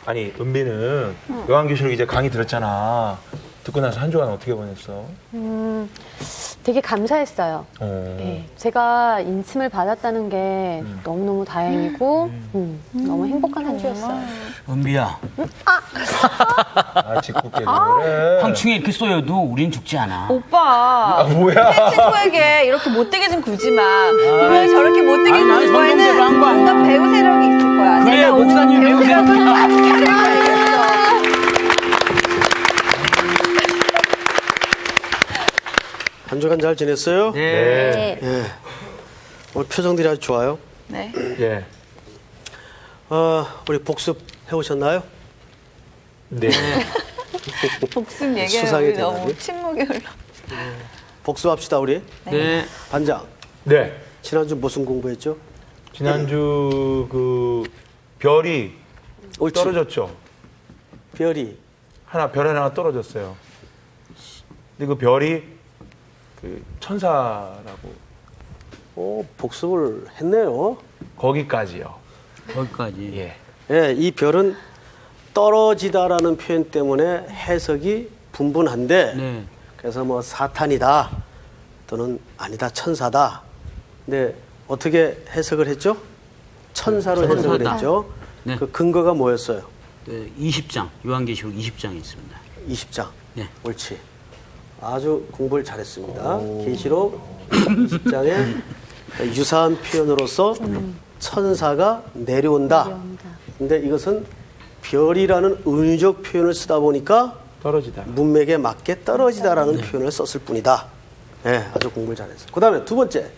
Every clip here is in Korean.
아니 은비는 요한계시록 이제 강의 들었잖아. 듣고 나서 한 주간 어떻게 보냈어? 되게 감사했어요. 네, 제가 인침을 받았다는 게 너무너무 다행이고 너무 행복한 한 주였어요. 은비야, 아 짓궂게 그래. 황충에 이렇게 쏘여도 우린 죽지 않아. 오빠. 뭐야? 새 친구에게 이렇게 못되게 좀 굴지 마. 분명히 저렇게 못되게 아니, 굴 성경대로 거에는 한거 아니야. 어떤 배우 세력이 있을 거야. 그래, 내가 목사님 배우 세력이 세력을 한 주간 잘 지냈어요? 네. 예. 오늘 표정들이 아주 좋아요. 네. 예. 우리 복습 해오셨나요? 네. 복습 얘기하면 수상이 우리 너무 되나요? 침묵이 흘러. 복습합시다 우리. 네. 반장. 네. 지난주 무슨 공부했죠? 지난주 그 별이 옳지. 떨어졌죠. 별이. 별 하나가 떨어졌어요. 근데 그 별이 그 천사라고 복습을 했네요. 거기까지요. 거기까지. 예. 예, 이 별은 떨어지다라는 표현 때문에 해석이 분분한데 네. 그래서 뭐 사탄이다 또는 아니다 천사다. 근데 어떻게 해석을 했죠? 천사로 천사다. 해석을 했죠. 네. 그 근거가 뭐였어요? 20장, 요한계시록 20장에 있습니다. 20장. 네. 옳지. 아주 공부를 잘했습니다. 계시록 20장에 유사한 표현으로서 천사가 내려온다. 근데 이것은 별이라는 은유적 표현을 쓰다 보니까 떨어지다. 문맥에 맞게 떨어지다라는 표현을 썼을 뿐이다. 네, 아주 공부를 잘했어요. 그 다음에 두 번째.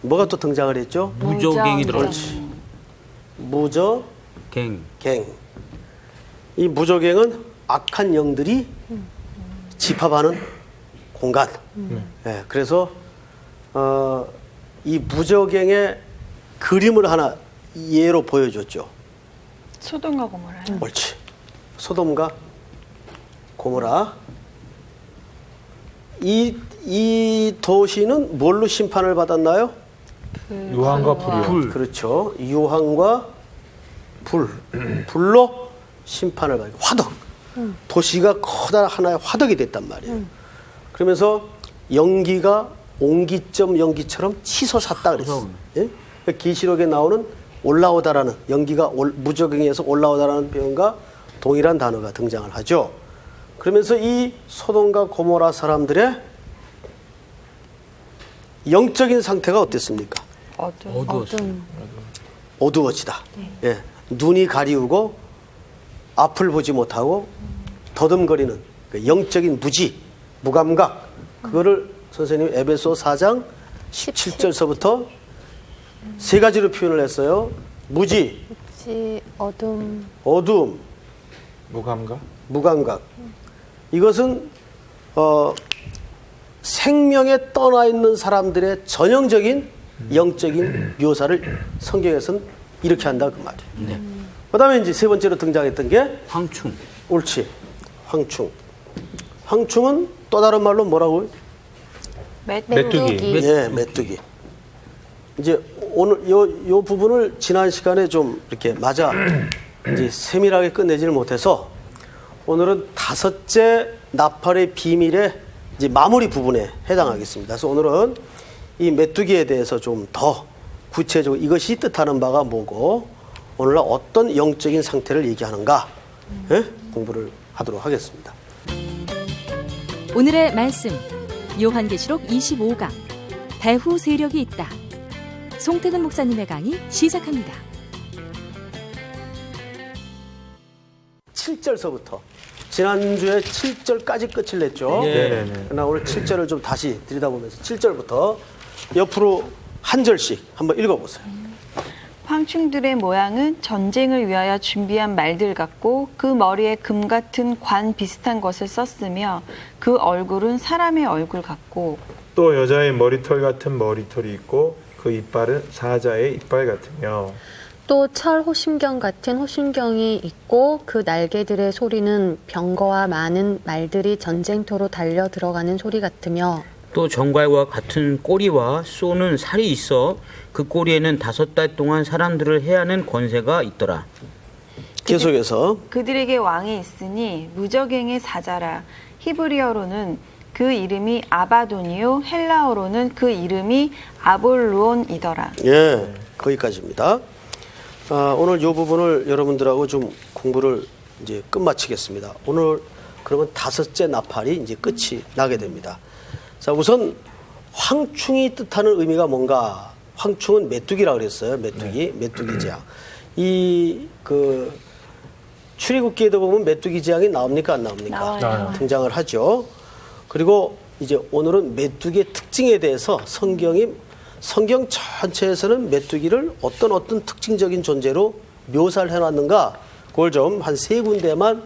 뭐가 또 등장을 했죠? 무저갱이 들어갔지. 옳지. 무저갱. 갱. 이 무저갱은 악한 영들이 집합하는 공간. 네, 그래서 이 무저갱의 그림을 하나 예로 보여줬죠. 소돔과 고모라. 옳지. 소돔과 고모라. 이 도시는 뭘로 심판을 받았나요? 유황과 불이요. 그렇죠. 유황과 불로 심판을 받고 화덕. 도시가 커다란 하나의 화덕이 됐단 말이에요. 그러면서 연기가 옹기점 연기처럼 치솟았다 그랬어요. 예? 계시록에 나오는 올라오다라는 연기가 무저갱에서 올라오다라는 표현과 동일한 단어가 등장을 하죠. 그러면서 이 소돔과 고모라 사람들의 영적인 상태가 어땠습니까? 어두웠어요. 어두워지다. 예. 눈이 가리우고 앞을 보지 못하고 더듬거리는 그 영적인 무지, 무감각. 그거를 선생님 에베소 4장 17절서부터 세 가지로 표현을 했어요. 무지, 어둠, 무감각. 무감각. 이것은 생명에 떠나 있는 사람들의 전형적인 영적인 묘사를 성경에서는 이렇게 한다 그 말이에요. 네. 그다음에 이제 세 번째로 등장했던 게 황충. 옳지. 황충. 황충은 또 다른 말로 뭐라고요? 메뚜기. 예, 메뚜기. 이제 오늘 요 부분을 지난 시간에 좀 이렇게 맞아 이제 세밀하게 끝내지를 못해서 오늘은 다섯째 나팔의 비밀의 이제 마무리 부분에 해당하겠습니다. 그래서 오늘은 이 메뚜기에 대해서 좀 더 구체적으로 이것이 뜻하는 바가 뭐고 오늘날 어떤 영적인 상태를 얘기하는가 예? 공부를 하도록 하겠습니다. 오늘의 말씀 요한계시록 25강 배후 세력이 있다. 송태근 목사님의 강의 시작합니다. 7절서부터 지난주에 7절까지 끝을 냈죠. 네네네. 그러나 오늘 7절을 좀 다시 들여다보면서 7절부터 옆으로 한 절씩 한번 읽어보세요. 황충들의 모양은 전쟁을 위하여 준비한 말들 같고 그 머리에 금 같은 관 비슷한 것을 썼으며 그 얼굴은 사람의 얼굴 같고 또 여자의 머리털 같은 머리털이 있고 그 이빨은 사자의 이빨 같으며 또 철 호심경 같은 호심경이 있고 그 날개들의 소리는 병거와 많은 말들이 전쟁터로 달려 들어가는 소리 같으며 또 정갈과 같은 꼬리와 쏘는 살이 있어 그 꼬리에는 5달 동안 사람들을 해하는 권세가 있더라. 계속해서 그들에게 왕이 있으니 무적행의 사자라. 히브리어로는 그 이름이 아바돈이요 헬라어로는 그 이름이 아볼루온이더라. 예, 거기까지입니다. 오늘 이 부분을 여러분들하고 좀 공부를 이제 끝마치겠습니다. 오늘 그러면 5째 나팔이 이제 끝이 나게 됩니다. 자, 우선 황충이 뜻하는 의미가 뭔가? 황충은 메뚜기라고 그랬어요. 메뚜기, 메뚜기 재앙. 출애굽기에도 보면 메뚜기 재앙이 나옵니까? 안 나옵니까? 나와요. 등장을 하죠. 그리고 이제 오늘은 메뚜기의 특징에 대해서 성경 전체에서는 메뚜기를 어떤 특징적인 존재로 묘사를 해놨는가, 그걸 좀 한 3군데만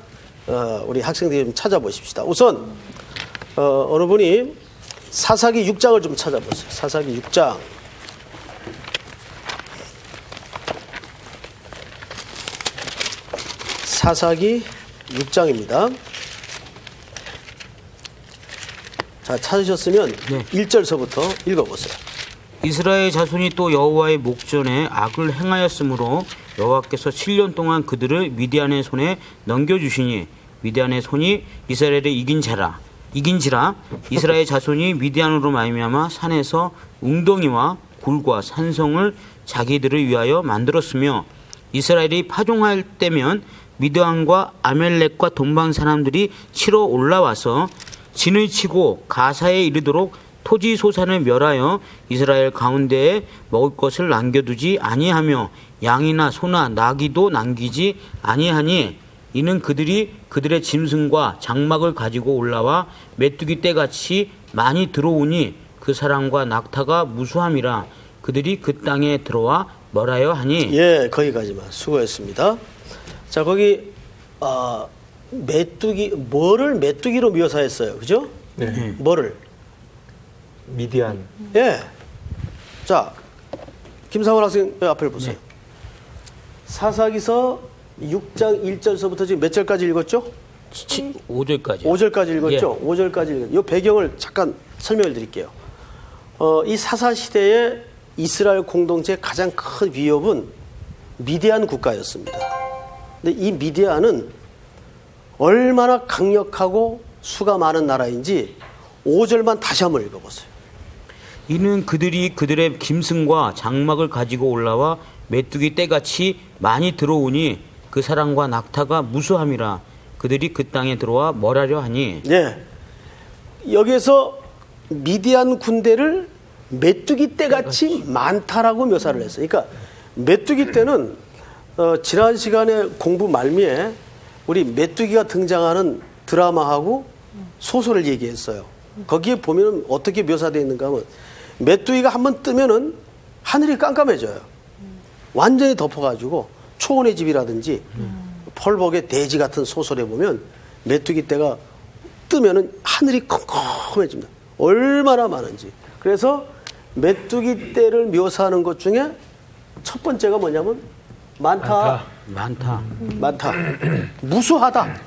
우리 학생들이 좀 찾아보십시다. 우선 어느 분이 사사기 6장을 좀 찾아보세요. 사사기 6장. 사사기 6장입니다. 자, 찾으셨으면 네. 1절서부터 읽어보세요. 이스라엘 자손이 또 여호와의 목전에 악을 행하였으므로 여호와께서 7년 동안 그들을 미디안의 손에 넘겨주시니 미디안의 손이 이스라엘을 이긴지라 이스라엘 자손이 미디안으로 말미암아 산에서 웅덩이와 굴과 산성을 자기들을 위하여 만들었으며 이스라엘이 파종할 때면 미드안과 아멜렉과 동방 사람들이 치러 올라와서 진을 치고 가사에 이르도록 토지 소산을 멸하여 이스라엘 가운데에 먹을 것을 남겨두지 아니하며 양이나 소나 나귀도 남기지 아니하니 이는 그들이 그들의 짐승과 장막을 가지고 올라와 메뚜기 떼같이 많이 들어오니 그 사람과 낙타가 무수함이라 그들이 그 땅에 들어와 멸하여 하니. 예, 거기까지만. 수고했습니다. 자, 거기 뭐를 메뚜기로 묘사했어요, 그죠? 네. 뭐를? 미디안. 예. 자, 김상원 학생 앞을 보세요. 네. 사사기서 6장 1절서부터 지금 몇 절까지 읽었죠? 5절까지. 5절까지 읽었죠? 예. 5절까지 읽었죠? 이 배경을 잠깐 설명을 드릴게요. 이 사사 시대의 이스라엘 공동체의 가장 큰 위협은 미디안 국가였습니다. 근데 이 미디안은 얼마나 강력하고 수가 많은 나라인지 5절만 다시 한번 읽어보세요. 이는 그들이 그들의 짐승과 장막을 가지고 올라와 메뚜기 떼같이 많이 들어오니 그 사람과 낙타가 무수함이라 그들이 그 땅에 들어와 멸하려 하니. 네. 여기에서 미디안 군대를 메뚜기 떼같이 많다라고 묘사를 했어요. 그러니까 메뚜기 떼는 지난 시간에 공부 말미에 우리 메뚜기가 등장하는 드라마하고 소설을 얘기했어요. 거기에 보면 어떻게 묘사되어 있는가 하면 메뚜기가 한번 뜨면은 하늘이 깜깜해져요. 완전히 덮어가지고 초원의 집이라든지 펄벅의 대지 같은 소설에 보면 메뚜기 떼가 뜨면은 하늘이 컴컴해집니다. 얼마나 많은지. 그래서 메뚜기 떼를 묘사하는 것 중에 첫 번째가 뭐냐면 많다. 무수하다.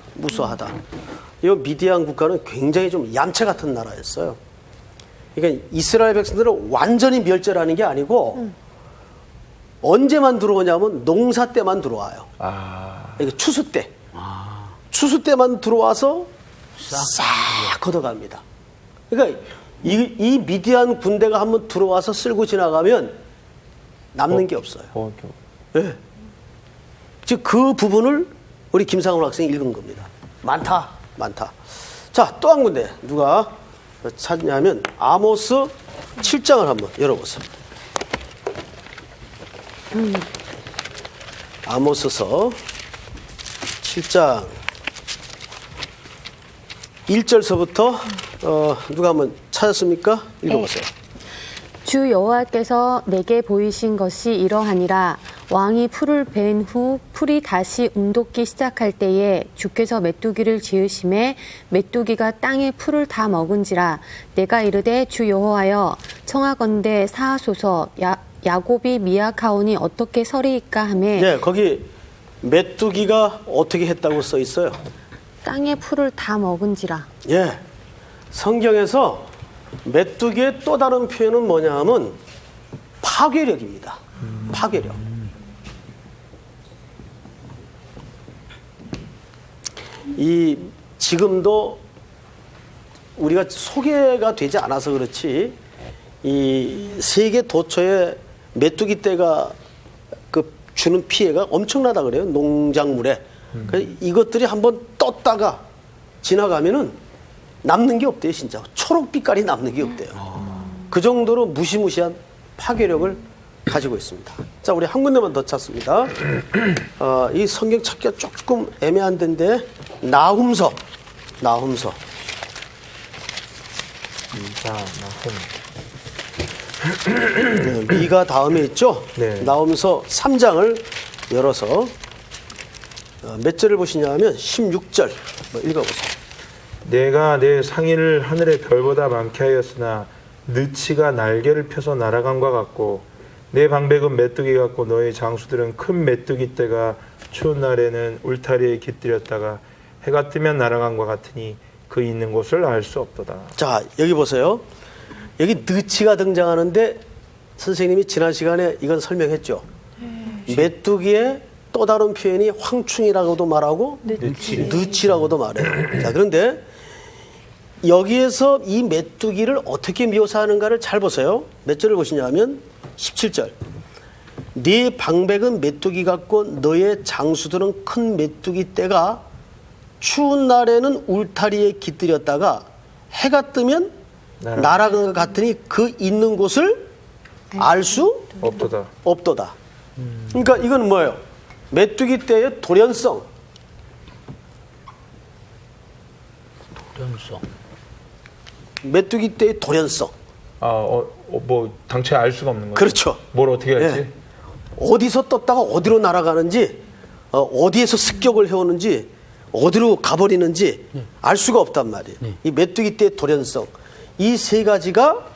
이 미디안 국가는 굉장히 좀 얌체 같은 나라였어요. 그러니까 이스라엘 백성들은 완전히 멸절하는 게 아니고 언제만 들어오냐면 농사 때만 들어와요. 그러니까 추수 때. 추수 때만 들어와서 싹 걷어갑니다. 그러니까 이 미디안 군대가 한번 들어와서 쓸고 지나가면 남는 게 없어요. 네. 즉 그 부분을 우리 김상훈 학생이 읽은 겁니다. 많다. 자, 또 한 군데 누가 찾냐면 아모스 7장을 한번 열어보세요. 아모스서 7장 1절서부터 누가 한번 찾았습니까? 읽어보세요. 주 여호와께서 내게 보이신 것이 이러하니라. 왕이 풀을 벤 후 풀이 다시 움돋기 시작할 때에 주께서 메뚜기를 지으심에 메뚜기가 땅의 풀을 다 먹은지라. 내가 이르되 주 여호와여 청하건대 사하소서. 야곱이 미약하오니 어떻게 서리이까 하매. 네, 거기 메뚜기가 어떻게 했다고 써 있어요? 땅의 풀을 다 먹은지라. 예, 성경에서 메뚜기의 또 다른 표현은 뭐냐 하면 파괴력입니다. 파괴력. 이 지금도 우리가 소개가 되지 않아서 그렇지 이 세계 도처에 메뚜기 떼가 그 주는 피해가 엄청나다 그래요. 농작물에. 그래서 이것들이 한번 떴다가 지나가면은 남는 게 없대요. 진짜 초록빛깔이 남는 게 없대요. 그 정도로 무시무시한 파괴력을 가지고 있습니다. 자, 우리 한 군데만 더 찾습니다. 이 성경 찾기가 조금 애매한 데인데 나훔서. 자, 나훔. 미가 다음에 있죠. 네. 나훔서 3장을 열어서 몇 절을 보시냐면 16절 읽어보세요. 내가 내 상인을 하늘의 별보다 많게 하였으나 느치가 날개를 펴서 날아간과 같고 내 방백은 메뚜기 같고 너의 장수들은 큰 메뚜기 떼가 추운 날에는 울타리에 깃들였다가 해가 뜨면 날아간과 같으니 그 있는 곳을 알 수 없도다. 자, 여기 보세요. 여기 느치가 등장하는데 선생님이 지난 시간에 이건 설명했죠. 메뚜기의 또 다른 표현이 황충이라고도 말하고 느치라고도 말해요. 자, 그런데 여기에서 이 메뚜기를 어떻게 묘사하는가를 잘 보세요. 몇 절을 보시냐면 17절. 네 방백은 메뚜기 같고 너의 장수들은 큰 메뚜기 떼가 추운 날에는 울타리에 깃들였다가 해가 뜨면 날아간 것 같으니 그 있는 곳을 알 수 없도다. 그러니까 이건 뭐예요? 메뚜기 떼의 돌연성. 메뚜기 떼의 돌연성. 뭐 당최 알 수가 없는 거죠. 그렇죠. 뭘 어떻게 할지. 예. 어디서 떴다가 어디로 날아가는지, 어디에서 습격을 해오는지, 어디로 가버리는지 알 수가 없단 말이에요. 이 메뚜기 떼의 돌연성. 이 세 가지가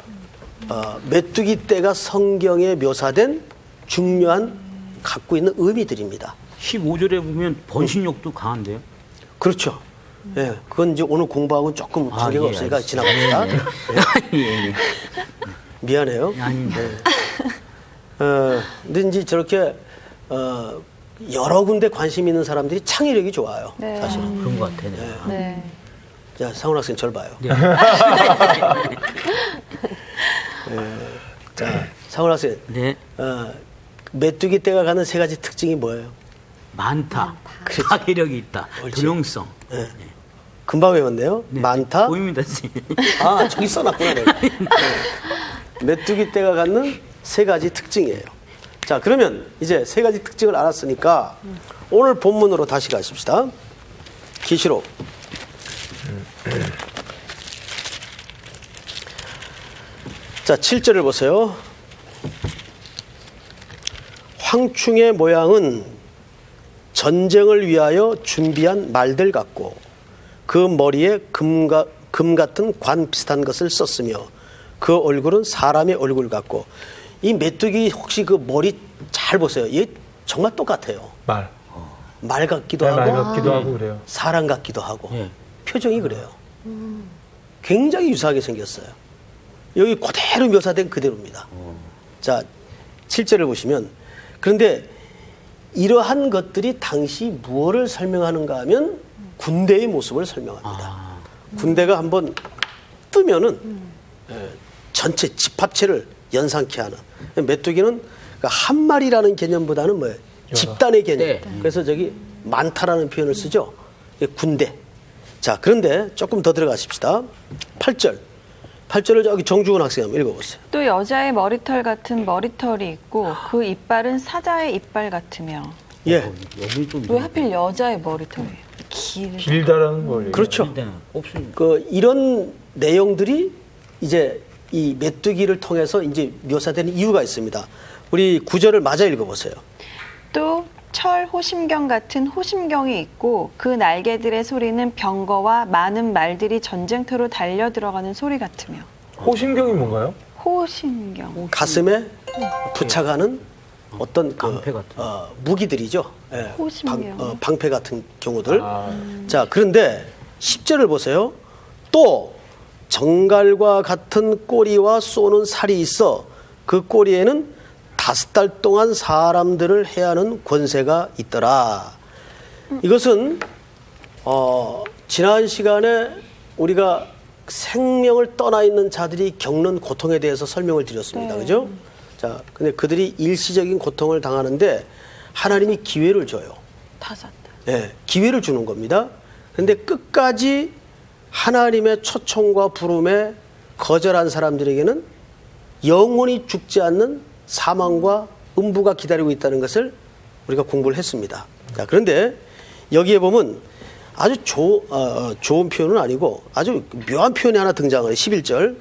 메뚜기 떼가 성경에 묘사된 중요한 갖고 있는 의미들입니다. 15절에 보면 번식력도 강한데요. 그렇죠. 예, 그건 이제 오늘 공부하고는 조금 관계가 없으니까 지나갑니다. 예. 미안해요. 아닌데. 근데 이제 저렇게 여러 군데 관심 있는 사람들이 창의력이 좋아요. 네. 사실. 그런 것 같아. 네. 네. 자, 상훈 학생 절 봐요. 네. 자, 상훈 학생. 네. 메뚜기 떼가 가는 세 가지 특징이 뭐예요? 많다. 파괴력이 있다. 옳지. 도용성. 네. 금방 외웠네요. 네. 많다. 보입니다, 선생님. 아, 저기 써놨구나. 내가. 네. 메뚜기 떼가 갖는 세 가지 특징이에요. 자, 그러면 이제 세 가지 특징을 알았으니까 오늘 본문으로 다시 가십시다. 계시록. 자, 7절을 보세요. 황충의 모양은 전쟁을 위하여 준비한 말들 같고 그 머리에 금 같은 관 비슷한 것을 썼으며 그 얼굴은 사람의 얼굴 같고 이 메뚜기 혹시 그 머리 잘 보세요. 얘 정말 똑같아요. 말 같기도 하고 말 같기도 하고 그래요. 사람 같기도 하고 네. 표정이 그래요. 굉장히 유사하게 생겼어요. 여기 그대로 묘사된 그대로입니다. 자, 7절을 보시면 그런데 이러한 것들이 당시 무엇을 설명하는가 하면 군대의 모습을 설명합니다. 군대가 한번 뜨면은 전체 집합체를 연상케 하는 메뚜기는 한 마리라는 개념보다는 뭐예요? 집단의 개념. 네. 그래서 저기 많다라는 표현을 쓰죠. 이게 군대. 자, 그런데 조금 더 들어가십시다. 8절을 저기 정주근 학생 한번 읽어보세요. 또 여자의 머리털 같은 머리털이 있고 그 이빨은 사자의 이빨 같으며. 예, 여기 좀 왜 하필 여자의 머리털이에요? 길다라는 걸. 그렇죠. 없습니다. 그 이런 내용들이 이제 이 메뚜기를 통해서 이제 묘사되는 이유가 있습니다. 우리 9절을 맞아 읽어보세요. 또 철 호심경 같은 호심경이 있고 그 날개들의 소리는 병거와 많은 말들이 전쟁터로 달려 들어가는 소리 같으며. 호신경이 뭔가요? 호심경. 가슴에 부착하는 어떤 그 방패 같은. 무기들이죠. 예, 호신경. 방패 같은 경우들. 자, 그런데 10절을 보세요. 또 정갈과 같은 꼬리와 쏘는 살이 있어 그 꼬리에는 5달 동안 사람들을 해하는 권세가 있더라. 이것은 지난 시간에 우리가 생명을 떠나 있는 자들이 겪는 고통에 대해서 설명을 드렸습니다. 네. 그죠? 자, 근데 그들이 일시적인 고통을 당하는데 하나님이 기회를 줘요. 5달. 예, 기회를 주는 겁니다. 그런데 끝까지 하나님의 초청과 부름에 거절한 사람들에게는 영원히 죽지 않는 사망과 음부가 기다리고 있다는 것을 우리가 공부를 했습니다. 자, 그런데 여기에 보면 아주 좋은 표현은 아니고 아주 묘한 표현이 하나 등장을 해요. 11절.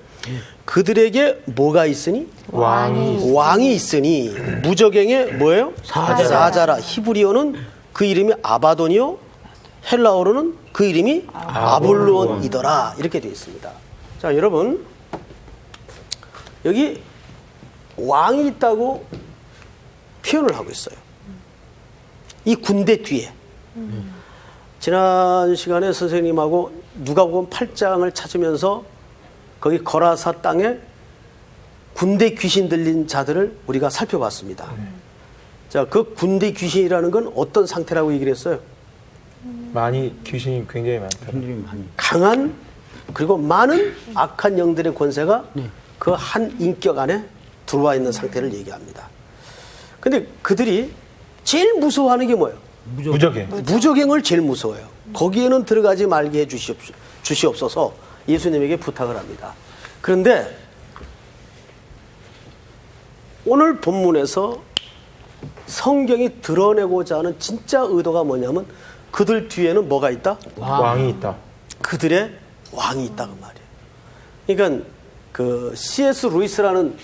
그들에게 뭐가 있으니? 왕이 있으니 무적행에 뭐예요? 사자라. 히브리어는 그 이름이 아바돈이요. 헬라어로는 그 이름이 아볼론이더라. 이렇게 되어 있습니다. 자, 여러분. 여기 왕이 있다고 표현을 하고 있어요. 이 군대 뒤에. 지난 시간에 선생님하고 누가복음 8장을 찾으면서 거기 거라사 땅에 군대 귀신 들린 자들을 우리가 살펴봤습니다. 자, 그 군대 귀신이라는 건 어떤 상태라고 얘기를 했어요? 귀신이 굉장히 많다. 강한 그리고 많은 악한 영들의 권세가 그 한 인격 안에 들어와 있는 상태를 얘기합니다. 근데 그들이 제일 무서워하는 게 뭐예요? 무적행. 무적행을 제일 무서워해요. 거기에는 들어가지 말게 해 주시옵소서 예수님에게 부탁을 합니다. 그런데 오늘 본문에서 성경이 드러내고자 하는 진짜 의도가 뭐냐면 그들 뒤에는 뭐가 있다? 왕이 있다. 그들의 왕이 있다 그 말이에요. 그러니까 그 C.S. 루이스라는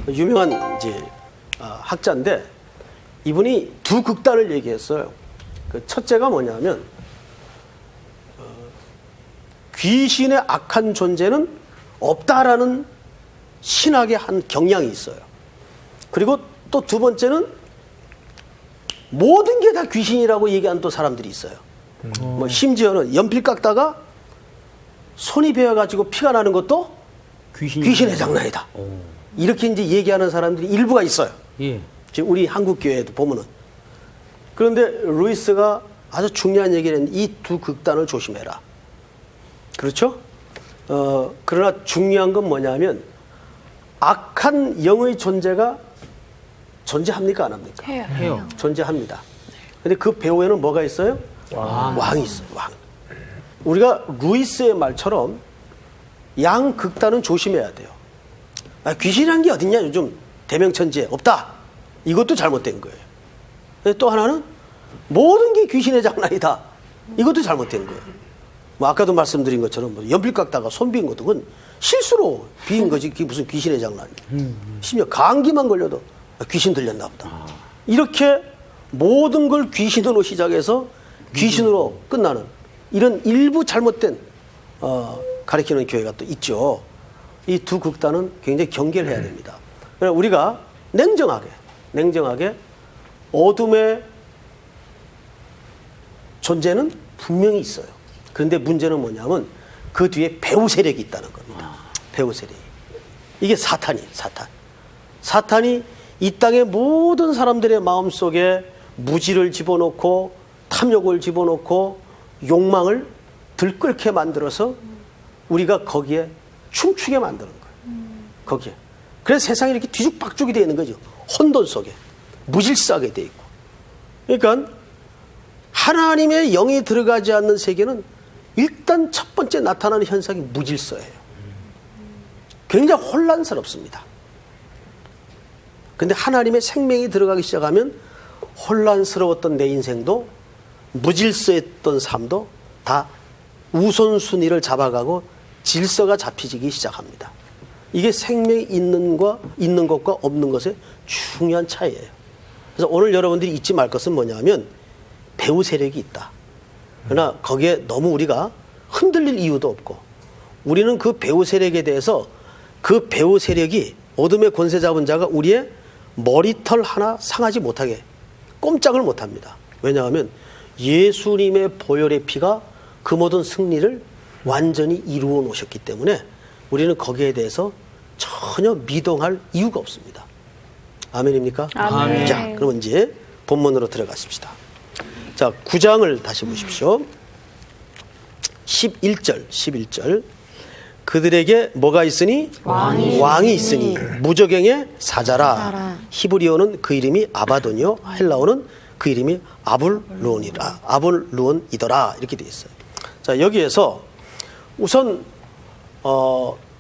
유명한 이제 학자인데 이분이 두 극단을 얘기했어요. 그 첫째가 뭐냐면 귀신의 악한 존재는 없다라는 신학의 한 경향이 있어요. 그리고 또 두 번째는 모든 게 다 귀신이라고 얘기하는 또 사람들이 있어요. 뭐 심지어는 연필 깎다가 손이 베어가지고 피가 나는 것도 귀신의 장난이다. 이렇게 이제 얘기하는 사람들이 일부가 있어요. 예. 지금 우리 한국 교회에도 보면은. 그런데 루이스가 아주 중요한 얘기를 했는데 이 두 극단을 조심해라. 그렇죠? 그러나 중요한 건 뭐냐면 악한 영의 존재가 존재합니까? 안 합니까? 해요. 존재합니다. 근데 그 배후에는 뭐가 있어요? 왕이 있어요. 왕. 우리가 루이스의 말처럼 양 극단은 조심해야 돼요. 귀신이란 게 어딨냐? 요즘 대명천지에 없다. 이것도 잘못된 거예요. 근데 또 하나는 모든 게 귀신의 장난이다. 이것도 잘못된 거예요. 뭐 아까도 말씀드린 것처럼 뭐 연필 깎다가 손 비인 것도 그건 실수로 비인 거지. 그게 무슨 귀신의 장난이에요. 심지어 감기만 걸려도 귀신 들렸나 보다. 이렇게 모든 걸 귀신으로 시작해서 귀신으로 끝나는 이런 일부 잘못된 가르치는 교회가 또 있죠. 이 두 극단은 굉장히 경계를 해야 됩니다. 그러나 우리가 냉정하게 어둠의 존재는 분명히 있어요. 그런데 문제는 뭐냐면 그 뒤에 배후 세력이 있다는 겁니다. 배후 세력이. 이게 사탄이에요. 사탄이 이 땅의 모든 사람들의 마음속에 무지를 집어넣고 탐욕을 집어넣고 욕망을 들끓게 만들어서 우리가 거기에 춤추게 만드는 거예요. 거기에. 그래서 세상이 이렇게 뒤죽박죽이 되어 있는 거죠. 혼돈 속에. 무질서하게 되어 있고. 그러니까 하나님의 영이 들어가지 않는 세계는 일단 첫 번째 나타나는 현상이 무질서예요. 굉장히 혼란스럽습니다. 그런데 하나님의 생명이 들어가기 시작하면 혼란스러웠던 내 인생도 무질서했던 삶도 다 우선순위를 잡아가고 질서가 잡히기 시작합니다. 이게 생명이 있는 것과 없는 것의 중요한 차이예요. 그래서 오늘 여러분들이 잊지 말 것은 뭐냐면 배후 세력이 있다. 그러나 거기에 너무 우리가 흔들릴 이유도 없고 우리는 그 배후 세력에 대해서 그 배후 세력이 어둠의 권세 잡은 자가 우리의 머리털 하나 상하지 못하게 꼼짝을 못합니다. 왜냐하면 예수님의 보혈의 피가 그 모든 승리를 완전히 이루어 놓으셨기 때문에 우리는 거기에 대해서 전혀 미동할 이유가 없습니다. 아멘입니까? 아멘. 자, 그럼 이제 본문으로 들어가십시다. 자, 9장을 다시 보십시오. 11절. 그들에게 뭐가 있으니? 왕이 있으니 무저갱의 사자라. 히브리어는 그 이름이 아바돈이요, 헬라어는 그 이름이 아볼루온이더라. 이렇게 되어 있어요. 자, 여기에서 우선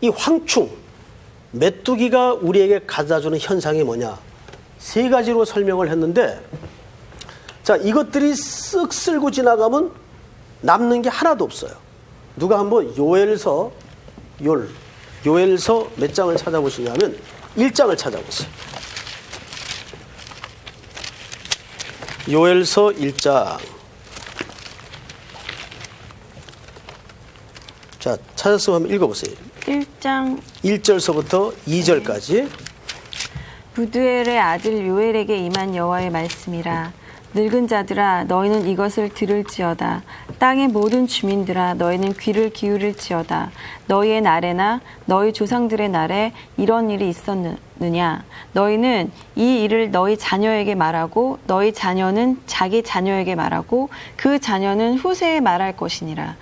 이 황충, 메뚜기가 우리에게 가져다주는 현상이 뭐냐? 세 가지로 설명을 했는데, 자, 이것들이 쓱 쓸고 지나가면 남는 게 하나도 없어요. 누가 한번 요엘서 몇 장을 찾아보시냐면 1장을 찾아보세요. 요엘서 1장. 자, 찾았으면 한번 읽어보세요. 1장 1절서부터 2절까지. 부드엘의 아들 요엘에게 임한 여호와의 말씀이라. 늙은 자들아 너희는 이것을 들을지어다. 땅의 모든 주민들아 너희는 귀를 기울일지어다. 너희의 날에나 너희 조상들의 날에 이런 일이 있었느냐. 너희는 이 일을 너희 자녀에게 말하고 너희 자녀는 자기 자녀에게 말하고 그 자녀는 후세에 말할 것이니라.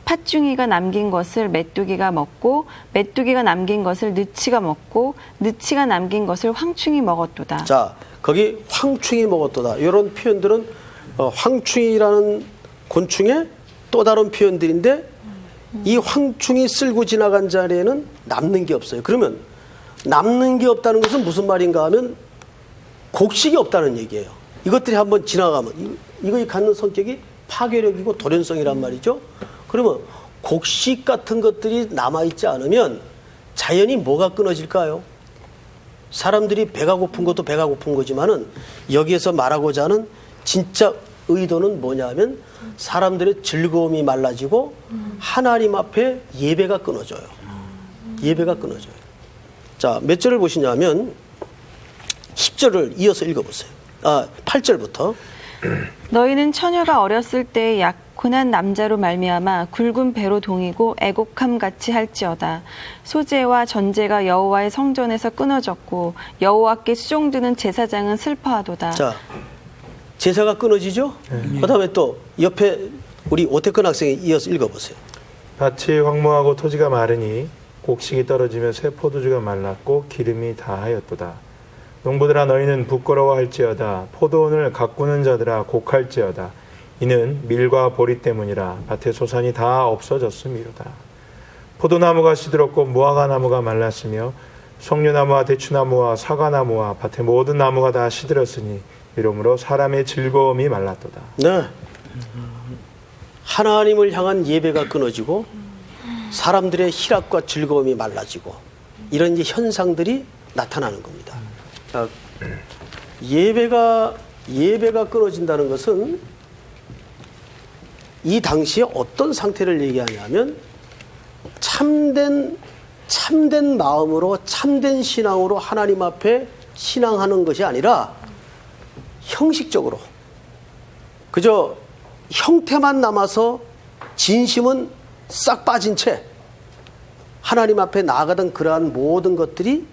팥중이가 남긴 것을 메뚜기가 먹고 메뚜기가 남긴 것을 느치가 먹고 느치가 남긴 것을 황충이 먹었도다. 자, 거기 황충이 먹었도다. 이런 표현들은 황충이라는 곤충의 또 다른 표현들인데, 이 황충이 쓸고 지나간 자리에는 남는 게 없어요. 그러면 남는 게 없다는 것은 무슨 말인가 하면 곡식이 없다는 얘기예요. 이것들이 한번 지나가면 이거 갖는 성격이 파괴력이고 돌연성이란 말이죠. 그러면 곡식 같은 것들이 남아있지 않으면 자연이 뭐가 끊어질까요? 사람들이 배가 고픈 것도 배가 고픈 거지만은 여기에서 말하고자 하는 진짜 의도는 뭐냐면 사람들의 즐거움이 말라지고 하나님 앞에 예배가 끊어져요. 예배가 끊어져요. 자, 몇 절을 보시냐면 10절을 이어서 읽어보세요. 8절부터. 너희는 처녀가 어렸을 때 약혼한 남자로 말미암아 굵은 배로 동이고 애곡함 같이 할지어다. 소제와 전제가 여호와의 성전에서 끊어졌고 여호와께 수종드는 제사장은 슬퍼하도다. 자, 제사가 끊어지죠? 그다음에 또 옆에 우리 오태근 학생이 이어서 읽어보세요. 밭이 황무하고 토지가 마르니 곡식이 떨어지며 새 포도주가 말랐고 기름이 다하였도다. 농부들아 너희는 부끄러워할지어다. 포도원을 가꾸는 자들아 곡할지어다. 이는 밀과 보리 때문이라. 밭의 소산이 다 없어졌음이로다. 포도나무가 시들었고 무화과나무가 말랐으며 석류나무와 대추나무와 사과나무와 밭의 모든 나무가 다 시들었으니 이러므로 사람의 즐거움이 말랐도다. 네. 하나님을 향한 예배가 끊어지고 사람들의 희락과 즐거움이 말라지고 이런 이제 현상들이 나타나는 겁니다. 자, 예배가 끊어진다는 것은 이 당시에 어떤 상태를 얘기하냐면 참된 마음으로 참된 신앙으로 하나님 앞에 신앙하는 것이 아니라 형식적으로 그저 형태만 남아서 진심은 싹 빠진 채 하나님 앞에 나아가던 그러한 모든 것들이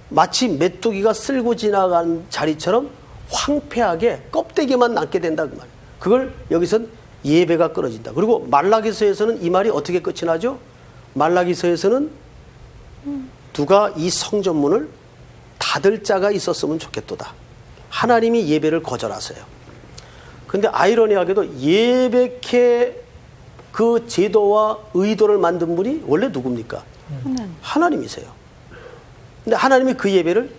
마치 메뚜기가 쓸고 지나간 자리처럼 황폐하게 껍데기만 남게 된다 그 말. 그걸 여기선 예배가 끊어진다. 그리고 말라기서에서는 이 말이 어떻게 끝이 나죠? 말라기서에서는 누가 이 성전문을 닫을 자가 있었으면 좋겠도다. 하나님이 예배를 거절하세요. 근데 아이러니하게도 예배케 그 제도와 의도를 만든 분이 원래 누굽니까? 하나님이세요. 근데 하나님이 그 예배를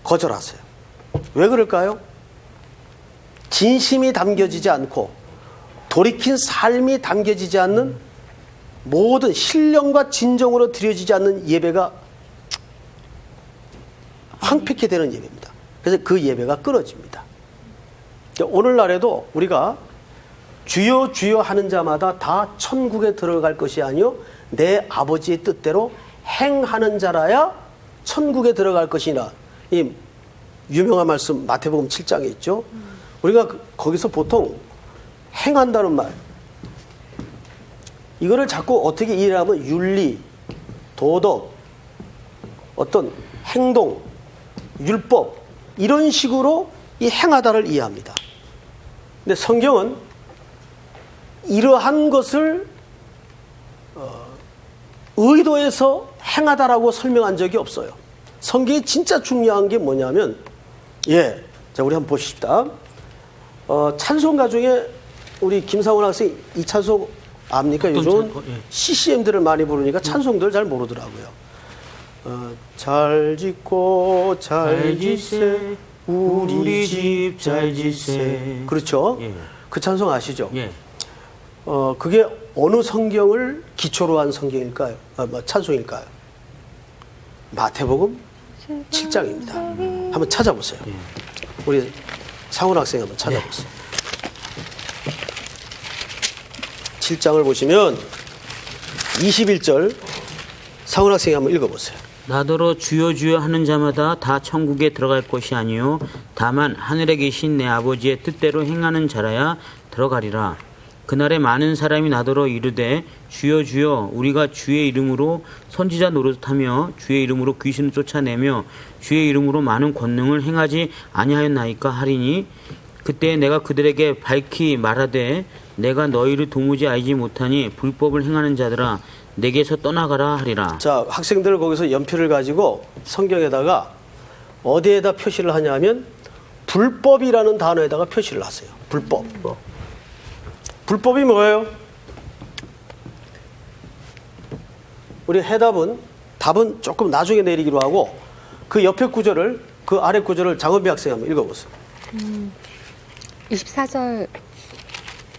거절하세요. 왜 그럴까요? 진심이 담겨지지 않고 돌이킨 삶이 담겨지지 않는 모든 신령과 진정으로 드려지지 않는 예배가 황폐케 되는 예배입니다. 그래서 그 예배가 끊어집니다. 오늘날에도 우리가 주여 주여 하는 자마다 다 천국에 들어갈 것이 아니요 내 아버지의 뜻대로 행하는 자라야 천국에 들어갈 것이나 이 유명한 말씀 마태복음 7장에 있죠. 우리가 거기서 보통 행한다는 말 이거를 자꾸 어떻게 이해하면 윤리, 도덕, 어떤 행동, 율법 이런 식으로 이 행하다를 이해합니다. 근데 성경은 이러한 것을 의도해서 행하다라고 설명한 적이 없어요. 성경이 진짜 중요한 게 뭐냐면, 자, 우리 한번 보십시다. 찬송가 중에 우리 김상훈 학생 이 찬송 압니까? 요즘은 CCM들을 많이 부르니까 찬송들 잘 모르더라고요. 잘 짓고 잘 지세 우리 집 잘 지세. 그렇죠? 예. 그 찬송 아시죠? 예. 그게 어느 성경을 기초로 한 성경일까요? 찬송일까요? 마태복음 7장입니다. 한번 찾아보세요. 우리 상훈 학생 한번 찾아보세요. 7장을 보시면 21절 상훈 학생이 한번 읽어보세요. 나더러 주여 주여 하는 자마다 다 천국에 들어갈 것이 아니요 다만 하늘에 계신 내 아버지의 뜻대로 행하는 자라야 들어가리라. 그날에 많은 사람이 나더러 이르되 주여 주여 우리가 주의 이름으로 선지자 노릇하며 주의 이름으로 귀신을 쫓아내며 주의 이름으로 많은 권능을 행하지 아니하였나이까 하리니 그때 내가 그들에게 밝히 말하되 내가 너희를 도무지 알지 못하니 불법을 행하는 자들아 내게서 떠나가라 하리라. 자, 학생들 거기서 연필을 가지고 성경에다가 어디에다 표시를 하냐면 불법이라는 단어에다가 표시를 하세요. 불법. 불법이 뭐예요? 우리 답은 조금 나중에 내리기로 하고 그 옆에 구절을, 그 아래 구절을 장은비 학생이 한번 읽어보세요. 24절.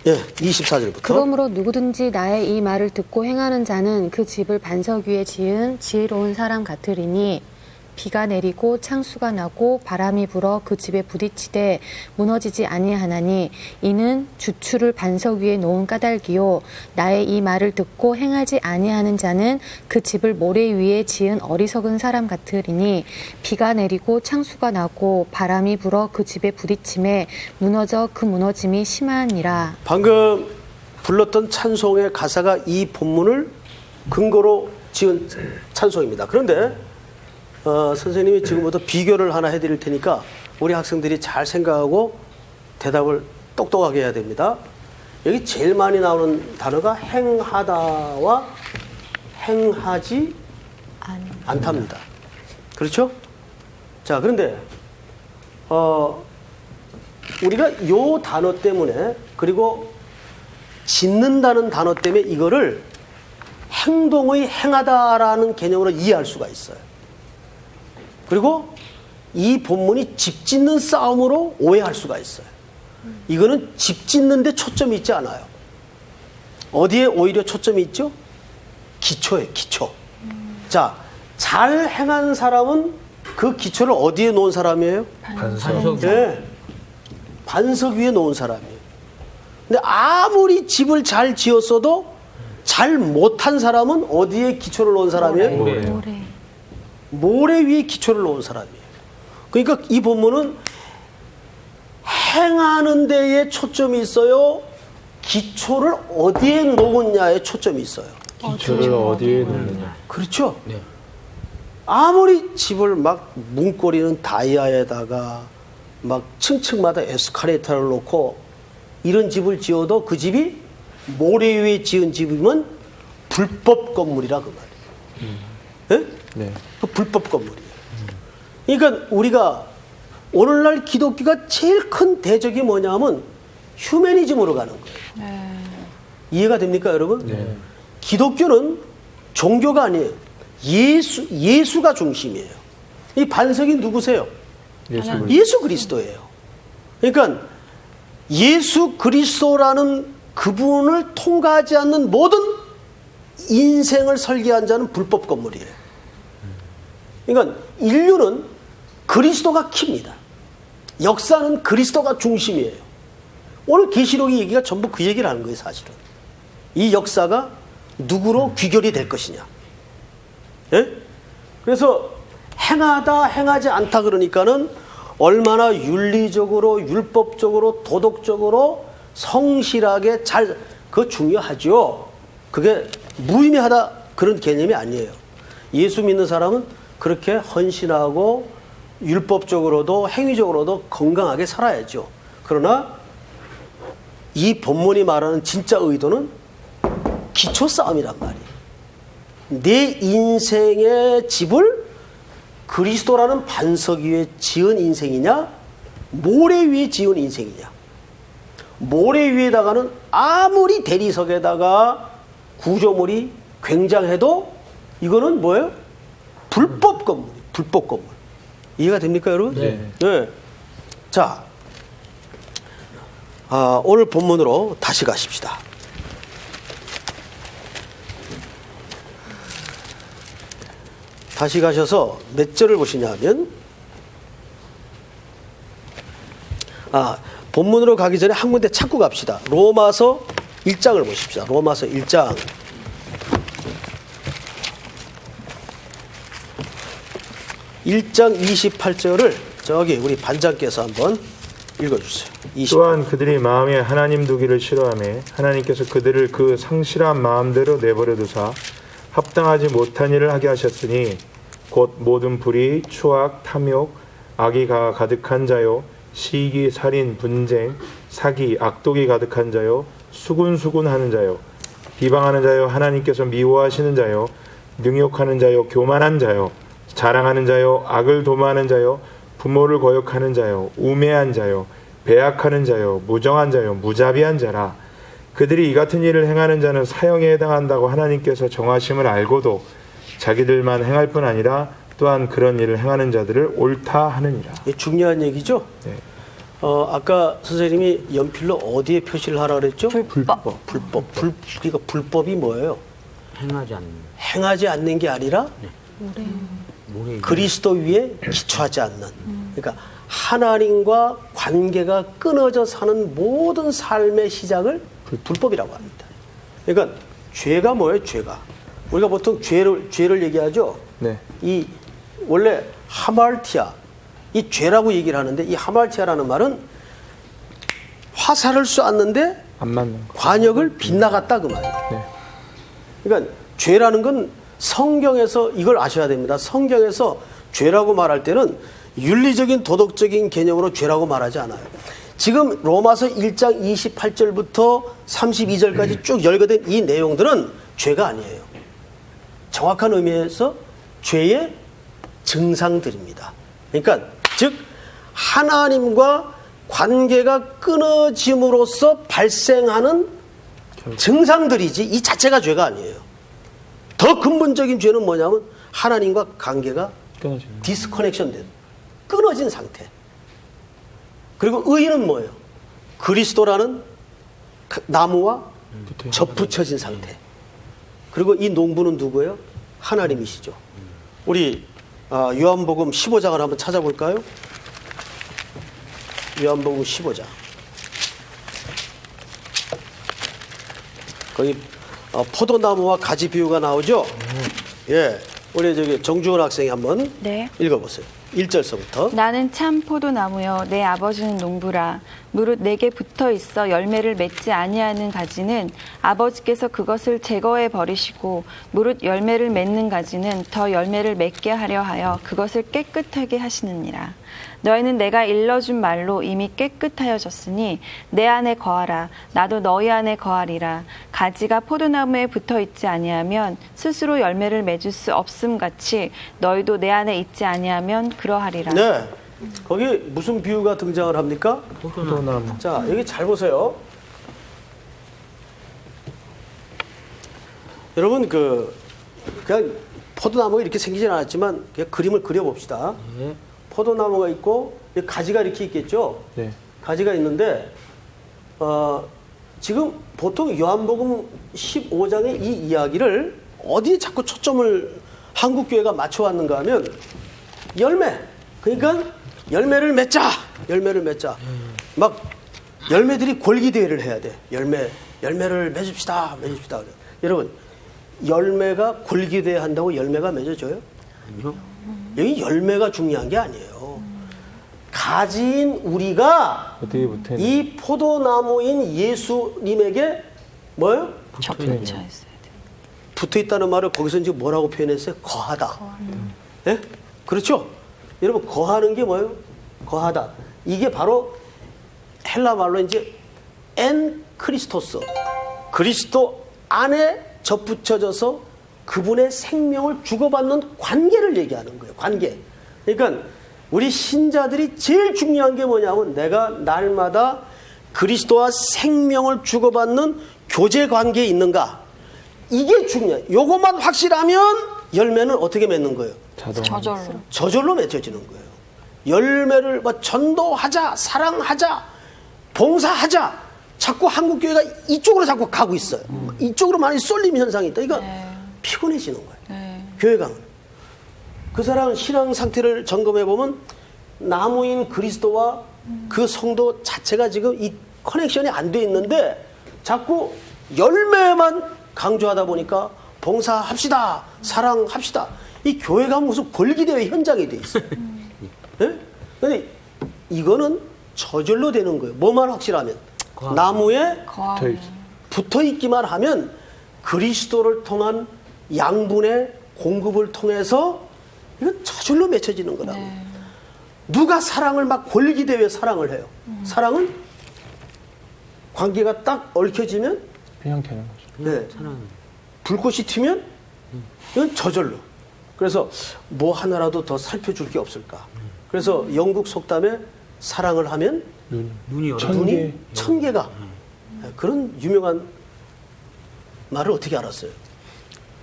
예, 24절부터. 그러므로 누구든지 나의 이 말을 듣고 행하는 자는 그 집을 반석 위에 지은 지혜로운 사람 같으리니 비가 내리고 창수가 나고 바람이 불어 그 집에 부딪히되 무너지지 아니하나니 이는 주추를 반석 위에 놓은 까닭이요 나의 이 말을 듣고 행하지 아니하는 자는 그 집을 모래 위에 지은 어리석은 사람 같으리니 비가 내리고 창수가 나고 바람이 불어 그 집에 부딪힘에 무너져 그 무너짐이 심하니라. 방금 불렀던 찬송의 가사가 이 본문을 근거로 지은 찬송입니다. 그런데 선생님이 지금부터 비교를 하나 해드릴 테니까 우리 학생들이 잘 생각하고 대답을 똑똑하게 해야 됩니다. 여기 제일 많이 나오는 단어가 행하다와 행하지 않답니다. 그렇죠? 자, 그런데 우리가 요 단어 때문에, 그리고 짓는다는 단어 때문에 이거를 행동의 행하다라는 개념으로 이해할 수가 있어요. 그리고 이 본문이 집 짓는 싸움으로 오해할 수가 있어요. 이거는 집 짓는 데 초점이 있지 않아요. 어디에 오히려 초점이 있죠? 기초에, 기초. 자, 잘 행한 사람은 그 기초를 어디에 놓은 사람이에요? 반석. 네. 반석 위에 놓은 사람이에요. 근데 아무리 집을 잘 지었어도 잘 못한 사람은 어디에 기초를 놓은 사람이에요? 모래 위에 기초를 놓은 사람이에요. 그러니까 이 본문은 행하는 데에 초점이 있어요. 기초를 어디에 놓느냐에 초점이 있어요. 기초를 어디에 놓느냐. 그렇죠? 네. 아무리 집을 막 문고리는 다이아에다가 막 층층마다 에스컬레이터를 놓고 이런 집을 지어도 그 집이 모래 위에 지은 집이면 불법 건물이라 그 말이에요. 네. 그 불법 건물이에요. 그러니까 우리가 오늘날 기독교가 제일 큰 대적이 뭐냐면 휴머니즘으로 가는 거예요. 이해가 됩니까, 여러분? 네. 기독교는 종교가 아니에요. 예수가 중심이에요. 이 반석이 누구세요? 예수 그리스도예요. 그러니까 예수 그리스도라는 그분을 통과하지 않는 모든 인생을 설계한 자는 불법 건물이에요. 그러니까 인류는 그리스도가 키입니다. 역사는 그리스도가 중심이에요. 오늘 계시록의 얘기가 전부 그 얘기를 하는 거예요, 사실은. 이 역사가 누구로 귀결이 될 것이냐. 예? 그래서 행하다, 행하지 않다 그러니까는 얼마나 윤리적으로, 율법적으로, 도덕적으로 성실하게 그거 중요하죠. 그게 무의미하다 그런 개념이 아니에요. 예수 믿는 사람은 그렇게 헌신하고 율법적으로도 행위적으로도 건강하게 살아야죠. 그러나 이 본문이 말하는 진짜 의도는 기초 싸움이란 말이에요. 내 인생의 집을 그리스도라는 반석 위에 지은 인생이냐, 모래 위에 지은 인생이냐. 모래 위에다가는 아무리 대리석에다가 구조물이 굉장해도 이거는 뭐예요? 불법 건물, 불법 건물. 이해가 됩니까, 여러분? 네. 네. 자, 오늘 본문으로 다시 가십시다. 다시 가셔서 몇 절을 보시냐 하면, 본문으로 가기 전에 한 군데 찾고 갑시다. 로마서 1장을 보십시다. 로마서 1장. 1장 28절을 저기 우리 반장께서 한번 읽어주세요. 또한 그들이 마음에 하나님 두기를 싫어하며 하나님께서 그들을 그 상실한 마음대로 내버려 두사 합당하지 못한 일을 하게 하셨으니 곧 모든 불의, 추악, 탐욕, 악의가 가득한 자요, 시기, 살인, 분쟁, 사기, 악독이 가득한 자요, 수군수군하는 자요, 비방하는 자요, 하나님께서 미워하시는 자요, 능욕하는 자요, 교만한 자요, 자랑하는 자요, 악을 도모하는 자요, 부모를 거역하는 자요, 우매한 자요, 배약하는 자요, 무정한 자요, 무자비한 자라. 그들이 이 같은 일을 행하는 자는 사형에 해당한다고 하나님께서 정하심을 알고도 자기들만 행할 뿐 아니라 또한 그런 일을 행하는 자들을 옳다 하느니라. 중요한 얘기죠? 네. 아까 선생님이 연필로 어디에 표시를 하라 그랬죠? 불법. 그러니까 불법이 뭐예요? 행하지 않는 게 아니라 그리스도 위에 기초하지 않는. 그러니까 하나님과 관계가 끊어져 사는 모든 삶의 시작을 불법이라고 합니다. 그러니까 죄가 뭐예요? 죄가. 우리가 보통 죄를 얘기하죠. 네. 이 원래 하말티아, 이 죄라고 얘기를 하는데 이 하말티아라는 말은 화살을 쏘았는데 안 맞는 거. 관역을 빗나갔다 그 말이에요. 네. 그러니까 죄라는 건 성경에서 이걸 아셔야 됩니다. 성경에서 죄라고 말할 때는 윤리적인 도덕적인 개념으로 죄라고 말하지 않아요. 지금 로마서 1장 28절부터 32절까지 쭉 열거된 이 내용들은 죄가 아니에요. 정확한 의미에서 죄의 증상들입니다. 그러니까 즉 하나님과 관계가 끊어짐으로써 발생하는 증상들이지 이 자체가 죄가 아니에요. 더 근본적인 죄는 뭐냐면 하나님과 관계가 디스커넥션 된, 끊어진 상태. 그리고 의는 뭐예요? 그리스도라는 나무와 접붙여진 상태. 그리고 이 농부는 누구예요? 하나님이시죠. 우리 요한복음 15장을 한번 찾아볼까요? 요한복음 15장. 거기 포도나무와 가지 비유가 나오죠? 예. 우리 저기 정주원 학생이 한번 네. 읽어보세요. 1절서부터. 나는 참 포도나무여 내 아버지는 농부라. 무릇 내게 붙어 있어 열매를 맺지 아니하는 가지는 아버지께서 그것을 제거해 버리시고 무릇 열매를 맺는 가지는 더 열매를 맺게 하려 하여 그것을 깨끗하게 하시느니라. 너희는 내가 일러준 말로 이미 깨끗하여졌으니 내 안에 거하라. 나도 너희 안에 거하리라. 가지가 포도나무에 붙어 있지 아니하면 스스로 열매를 맺을 수 없음 같이 너희도 내 안에 있지 아니하면 그러하리라. 네. 거기 무슨 비유가 등장을 합니까? 포도나무. 자, 여기 잘 보세요. 여러분 그냥 포도나무가 이렇게 생기진 않았지만 그냥 그림을 그려봅시다. 포도나무가 있고 가지가 이렇게 있겠죠. 네. 가지가 있는데 지금 보통 요한복음 15장의 이 이야기를 어디에 자꾸 초점을 한국교회가 맞춰왔는가 하면 열매. 그러니까 열매를 맺자. 막 열매들이 골기대회를 해야 돼. 열매를 맺읍시다. 여러분 열매가 골기대회 한다고 열매가 맺어져요? 아니요. 여기 열매가 중요한 게 아니에요. 가지인 우리가 어떻게 붙어 있는? 이 포도나무인 예수님에게 뭐예요? 붙어 있다는 말을 거기서 지금 뭐라고 표현했어요? 거하다. 예? 그렇죠? 여러분 거하는 게 뭐예요? 거하다. 이게 바로 헬라 말로 이제 엔 크리스토스, 그리스도 안에 접붙여져서 그분의 생명을 주고받는 관계를 얘기하는 거예요. 관계. 그러니까 우리 신자들이 제일 중요한 게 뭐냐면 내가 날마다 그리스도와 생명을 주고받는 교제 관계에 있는가. 이게 중요해요. 요것만 확실하면 열매는 어떻게 맺는 거예요? 저절로 맺혀지는 거예요. 열매를 전도하자, 사랑하자, 봉사하자. 자꾸 한국교회가 이쪽으로 자꾸 가고 있어요. 이쪽으로 많이 쏠림 현상이 있다. 그러니까 피곤해지는 거예요. 교회 가면. 그 사람 신앙 상태를 점검해 보면 나무인 그리스도와 그 성도 자체가 지금 이 커넥션이 안 돼 있는데 자꾸 열매만 강조하다 보니까 봉사합시다, 사랑합시다. 이 교회가 무슨 권리대회 현장이 돼 있어요. 네? 근데 이거는 저절로 되는 거예요. 뭐만 확실하면 나무에 붙어 있기만 하면 그리스도를 통한 양분의 공급을 통해서 이건 저절로 맺혀지는 거라고. 누가 사랑을 막 권리대회 사랑을 해요. 사랑은 관계가 딱 얽혀지면 그냥 되는 거죠. 네. 불꽃이 튀면 이건 저절로. 그래서 뭐 하나라도 더 살펴줄 게 없을까. 그래서 영국 속담에 사랑을 하면 눈이 열어. 눈이 천 개가. 그런 유명한 말을 어떻게 알았어요?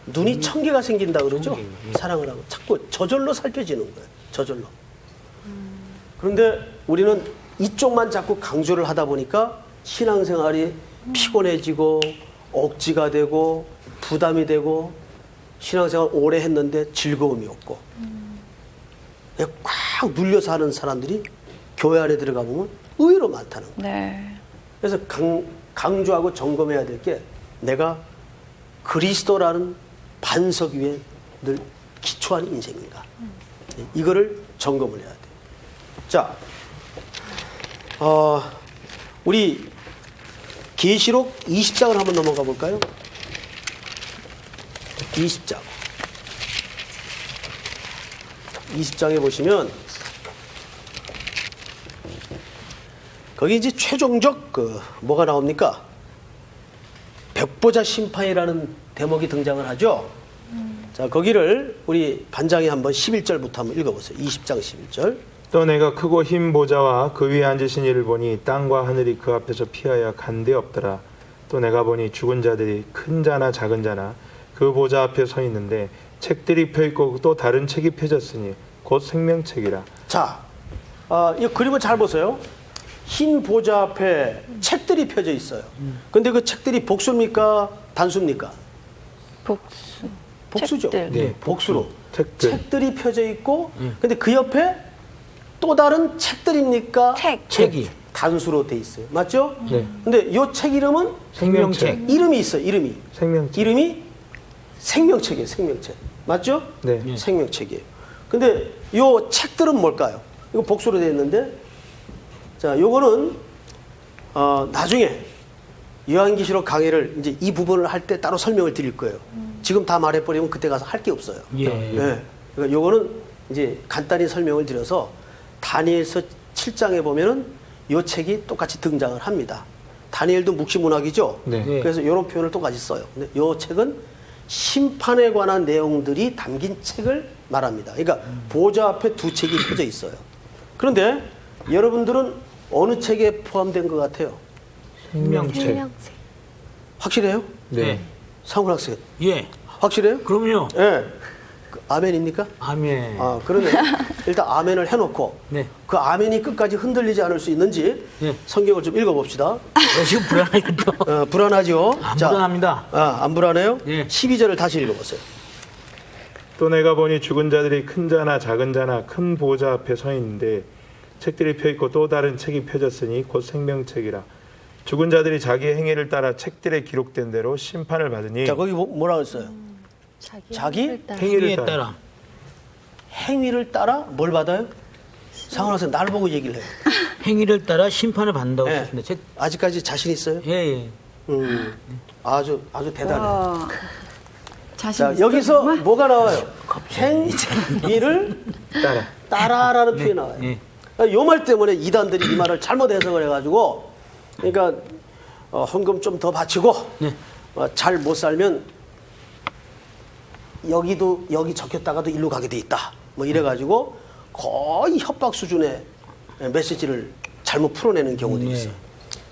눈이 천 개가 생긴다 그러죠? 사랑을 하고 자꾸 저절로 살펴지는 거예요. 저절로. 그런데 우리는 이쪽만 자꾸 강조를 하다 보니까 신앙생활이 피곤해지고 억지가 되고 부담이 되고 신앙생활 오래 했는데 즐거움이 없고 꽉 눌려서 하는 사람들이 교회 안에 들어가 보면 의외로 많다는 거예요. 그래서 강조하고 점검해야 될 게 내가 그리스도라는 반석 위에 늘 기초한 인생인가. 이거를 점검을 해야 돼요. 자, 우리 계시록 20장을 한번 넘어가 볼까요? 20장. 20장에 보시면 거기 이제 최종적 뭐가 나옵니까? 백보자 심판이라는 대목이 등장을 하죠. 자, 거기를 우리 반장이 한번 11절부터 한번 읽어보세요. 20장 11절. 또 내가 크고 흰 보좌와 그 위에 앉으신 이를 보니 땅과 하늘이 그 앞에서 피하여 간데 없더라. 또 내가 보니 죽은 자들이 큰 자나 작은 자나 그 보좌 앞에 서 있는데 책들이 펴있고 또 다른 책이 펴졌으니 곧 생명책이라. 자, 이 그림을 잘 보세요. 흰 보좌 앞에 책들이 펴져 있어요. 근데 그 책들이 복수입니까? 단수입니까? 복수죠. 책들. 네, 복수로. 책들. 책들이 펴져 있고, 근데 그 옆에 또 다른 책들입니까? 책이. 단수로 돼 있어요. 맞죠? 네. 근데 이 책 이름은 생명책. 이름이 있어요. 이름이. 생명책. 이름이 생명책이에요. 생명책. 맞죠? 네. 생명책이에요. 근데 이 책들은 뭘까요? 이거 복수로 되어 있는데, 자, 요거는 나중에 요한계시록 강의를 이제 이 부분을 할 때 따로 설명을 드릴 거예요. 지금 다 말해버리면 그때 가서 할 게 없어요. 예. 네. 그러니까 요거는 이제 간단히 설명을 드려서 다니엘서 7장에 보면은 요 책이 똑같이 등장을 합니다. 다니엘도 묵시문학이죠. 네. 그래서 이런 표현을 똑같이 써요. 근데 요 책은 심판에 관한 내용들이 담긴 책을 말합니다. 그러니까 보좌 앞에 두 책이 펴져 있어요. 그런데 여러분들은 어느 책에 포함된 것 같아요? 생명책. 확실해요? 네. 상훈 학생. 예. 확실해요? 그럼요. 예. 그 아멘입니까? 아멘. 그러면 일단 아멘을 해놓고 네. 그 아멘이 끝까지 흔들리지 않을 수 있는지 네. 성경을 좀 읽어봅시다. 지금 불안해요. 불안하죠? 안 불안합니다. 안 불안해요? 네. 12절을 다시 읽어보세요. 또 내가 보니 죽은 자들이 큰 자나 작은 자나 큰 보좌 앞에 서 있는데 책들이 펴있고 또 다른 책이 펴졌으니 곧 생명책이라. 죽은 자들이 자기의 행위를 따라 책들에 기록된 대로 심판을 받으니. 자, 거기 뭐라고 했어요? 자기 행위에 따라. 행위를 따라 뭘 받아요? 상훈 학생 날 보고 얘기를 해요. 행위를 따라 심판을 받는다고 네. 했습니다. 책. 아직까지 자신 있어요? 예. 아주 대단해. 자신 자, 있어? 여기서 정말? 뭐가 나와요? 행위를 따라라는 표현이 나와요. 예. 요 말 때문에 이단들이 이 말을 잘못 해석을 해가지고, 그러니까 헌금 좀 더 바치고 네. 잘 못 살면 여기 적혔다가도 일로 가게 돼 있다. 뭐 이래가지고 거의 협박 수준의 메시지를 잘못 풀어내는 경우도 네. 있어요.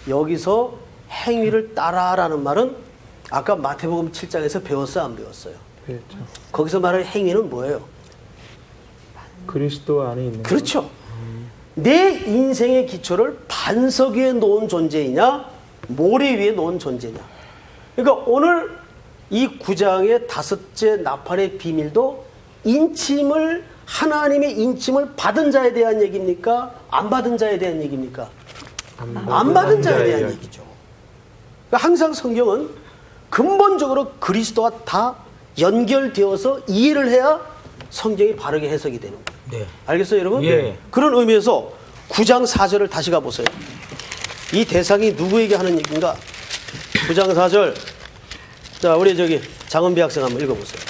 여기서 행위를 따라라는 말은 아까 마태복음 7장에서 배웠어요, 안 배웠어요? 그렇죠. 거기서 말하는 행위는 뭐예요? 그리스도 안에 있는 그렇죠. 내 인생의 기초를 반석 위에 놓은 존재이냐, 모래 위에 놓은 존재냐. 그러니까 오늘 이 9장의 5째 나팔의 비밀도 하나님의 인침을 받은 자에 대한 얘기입니까? 안 받은 자에 대한 얘기입니까? 안 받은 자에 대한 얘기죠. 그러니까 항상 성경은 근본적으로 그리스도와 다 연결되어서 이해를 해야 성경이 바르게 해석이 되는 거예요. 네. 알겠어요, 여러분? 예. 그런 의미에서 9장 4절을 다시 가보세요. 이 대상이 누구에게 하는 얘기인가? 9장 4절. 자, 우리 장은비 학생 한번 읽어보세요.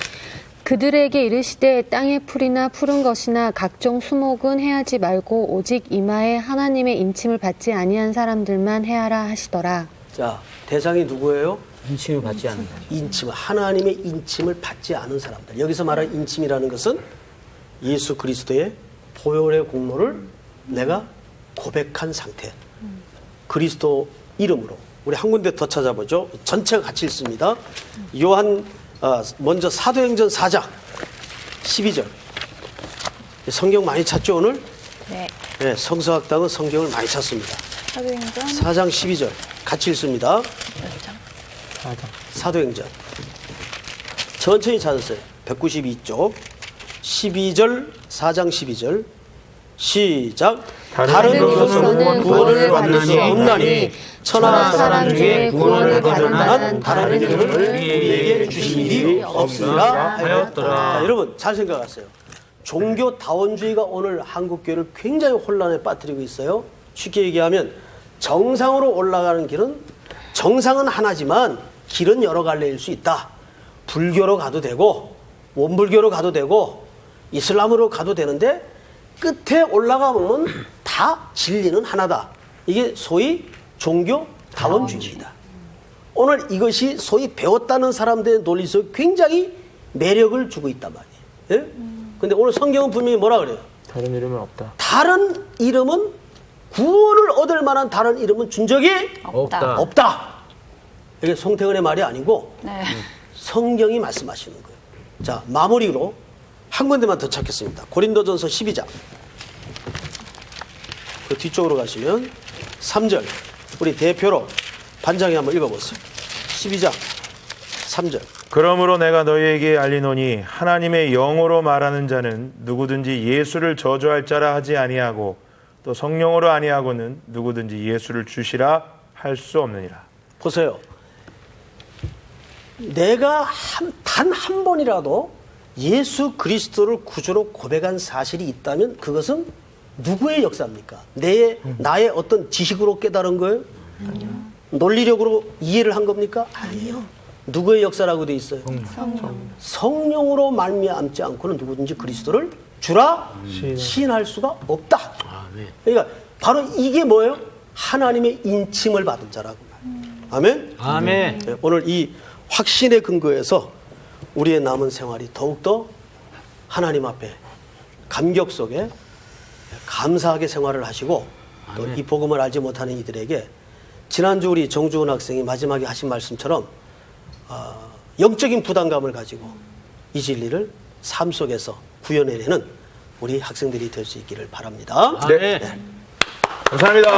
그들에게 이르시되 땅의 풀이나 푸른 것이나 각종 수목은 해하지 말고 오직 이마에 하나님의 인침을 받지 아니한 사람들만 해하라 하시더라. 자, 대상이 누구예요? 인침을 받지 않는 거. 하나님의 인침을 받지 않은 사람들. 여기서 말하는 인침이라는 것은 예수 그리스도의 보혈의 공로를 내가 고백한 상태. 그리스도 이름으로. 우리 한 군데 더 찾아보죠. 전체가 같이 읽습니다. 먼저 사도행전 4장 12절. 성경 많이 찾죠, 오늘? 네. 네, 성서학당은 성경을 많이 찾습니다. 사도행전 4장 12절. 같이 읽습니다. 사도행전. 천천히 찾으세요. 192쪽. 12절, 4장 12절. 시작. 다른 이로서는 구원을 받을 수 없나니 천하 사람 중에 구원을 받을 만한 다른 이름을 우리에게 주신 일이 없으리라 하였더라. 자, 여러분 잘 생각하세요. 종교다원주의가 오늘 한국교회를 굉장히 혼란에 빠뜨리고 있어요. 쉽게 얘기하면 정상으로 올라가는 길은 정상은 하나지만 길은 여러 갈래일 수 있다. 불교로 가도 되고 원불교로 가도 되고 이슬람으로 가도 되는데 끝에 올라가면 다 진리는 하나다. 이게 소위 종교다원주의입니다. 오늘 이것이 소위 배웠다는 사람들의 논리 속에 굉장히 매력을 주고 있단 말이에요. 예? 근데 오늘 성경은 분명히 뭐라 그래요? 다른 이름은 없다. 다른 이름은 구원을 얻을 만한 다른 이름은 준 적이 없다. 이게 송태근의 말이 아니고 네. 성경이 말씀하시는 거예요. 자, 마무리로 한 군데만 더 찾겠습니다. 고린도전서 12장. 그 뒤쪽으로 가시면 3절. 우리 대표로 반장이 한번 읽어보세요. 12장 3절. 그러므로 내가 너희에게 알리노니 하나님의 영으로 말하는 자는 누구든지 예수를 저주할 자라 하지 아니하고 또 성령으로 아니하고는 누구든지 예수를 주시라 할 수 없느니라. 보세요. 내가 단 한 번이라도 예수 그리스도를 구주로 고백한 사실이 있다면 그것은 누구의 역사입니까? 나의 어떤 지식으로 깨달은 거예요? 아니요. 논리력으로 이해를 한 겁니까? 아니요. 누구의 역사라고 돼 있어요? 성령으로 말미암지 않고는 누구든지 그리스도를 주라 시인할 수가 없다. 그러니까 바로 이게 뭐예요? 하나님의 인침을 받은 자라고 말해요. 아멘? 아멘. 네, 오늘 이 확신에 근거해서 우리의 남은 생활이 더욱더 하나님 앞에 감격 속에 감사하게 생활을 하시고 또 이 복음을 알지 못하는 이들에게 지난주 우리 정주훈 학생이 마지막에 하신 말씀처럼 영적인 부담감을 가지고 이 진리를 삶 속에서 구현해내는 우리 학생들이 될 수 있기를 바랍니다. 네. 감사합니다.